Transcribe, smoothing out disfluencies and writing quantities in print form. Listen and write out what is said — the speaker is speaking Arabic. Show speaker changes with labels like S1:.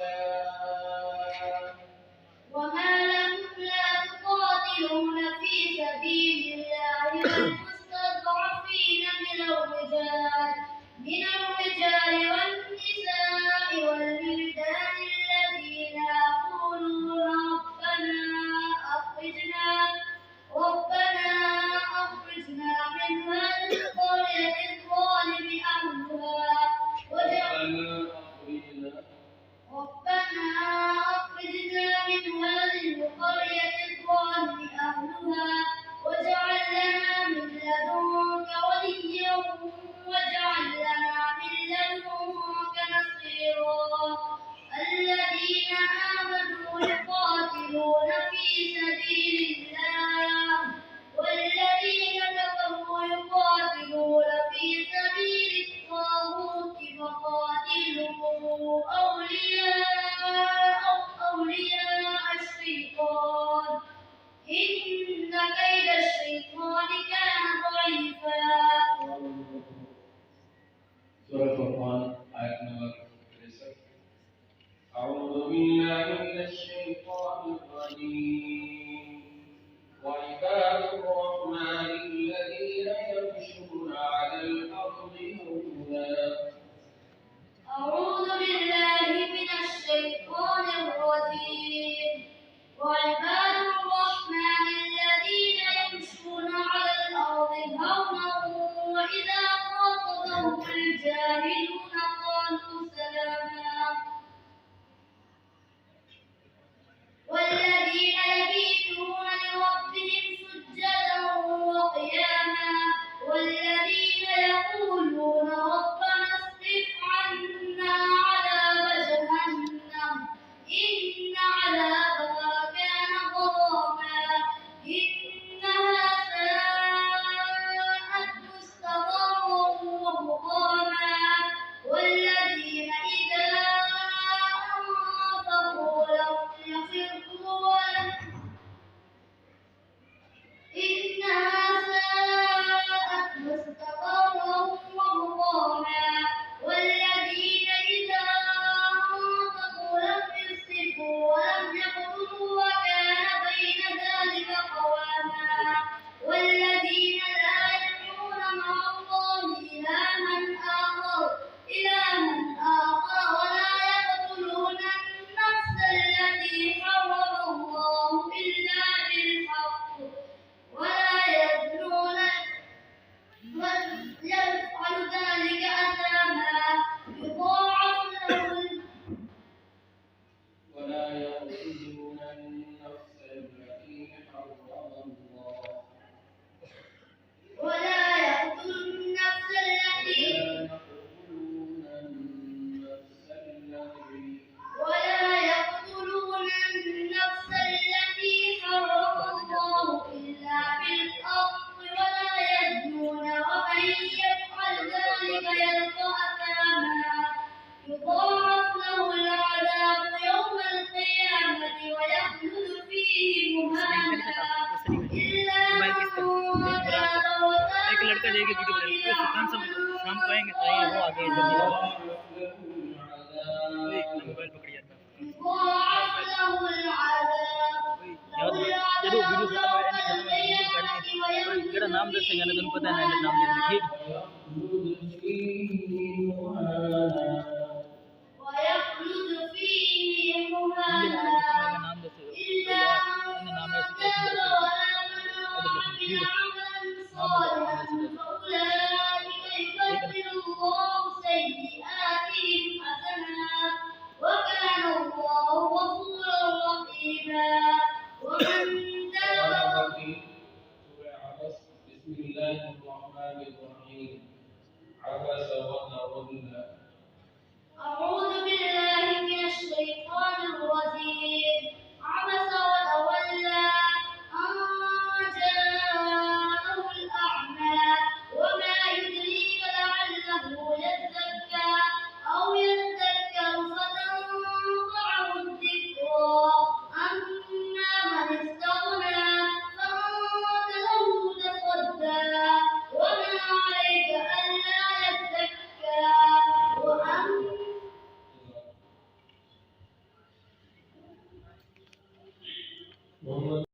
S1: الإسلام وما لكم لا تقاتلون في سبيل الله والمستضعفين من الرجال والنساء والولدان الذين يقولون ربنا أخرجنا من هذه القرية الظالم أهلها واجعل لنا من لدنك وليا واجعل لنا من لدنك نصيرا الذين آمنوا يقاتلون في سبيل الله والذين كفروا يقاتلون في سبيل الطاغوت فقاتلوا أولياء الشيطان إن كيد الشيطان كان ضعيفا.
S2: سورة الفرقان آية نمبر 63. أعوذ بالله من الشيطان الرجيم. وعباد الرحمن الذين يمشون على الأرض هونا.
S1: أعوذ بالله من الشيطان الرجيم. وعباد الرحمن الذين يمشون على الأرض هونا وإذا خاطبهم الجاهلون قالوا سلاما والذين يبيتون لربهم سجدا وقياما والذين يقولون ربنا اصرف عنا عذاب جهنم إن عذابها كان غراما إنها ساءت مستقرا ومقاما والذين إذا أنفقوا لم يخروا إنها ساءت مستقرا ومقاما والذين إذا أنفقوا لم يسرفوا ولم يقتروا وكان بين ذلك قواما والذين لا يدعون مع الله إلها آخر ولا يقتلون النفس التي حرم الله إلا بالحق ولا يزنون من يفعل ذلك أثاما يضاعف له
S2: ولا يقتلون النفس التي حرم الله
S1: ولا يقتل النفس التي حرم الله إلا بالحق ولا يزنون ومن يفعل ذلك يلقى أثاما يضاعف له العذاب يوم القيامة ويخلد فيه مهانا إلا من تاب
S3: एक लड़का देगी वीडियो बना रहा है फुरकान सब शाम को आएंगे तो वो आगे जल्दी मोबाइल पकड़ जाता
S1: يضاعف له العذاب
S3: जरूर वीडियो खत्म हो जेड़ा नाम दसेगा ना तुम पता है ना नाम लेंगे ठीक
S1: ويخلد فيه مهانا
S3: नाम दसेगा
S1: إلا من
S3: नाम
S1: تاب
S3: ऐसे
S1: وآمن وعمل صالحا فأولئك يبدل الله سيئاتهم حسنات وكان الله غفورا رحيما ومن تاب
S2: بسم الله الرحمن الرحيم. عبس وتولى मोहम्मद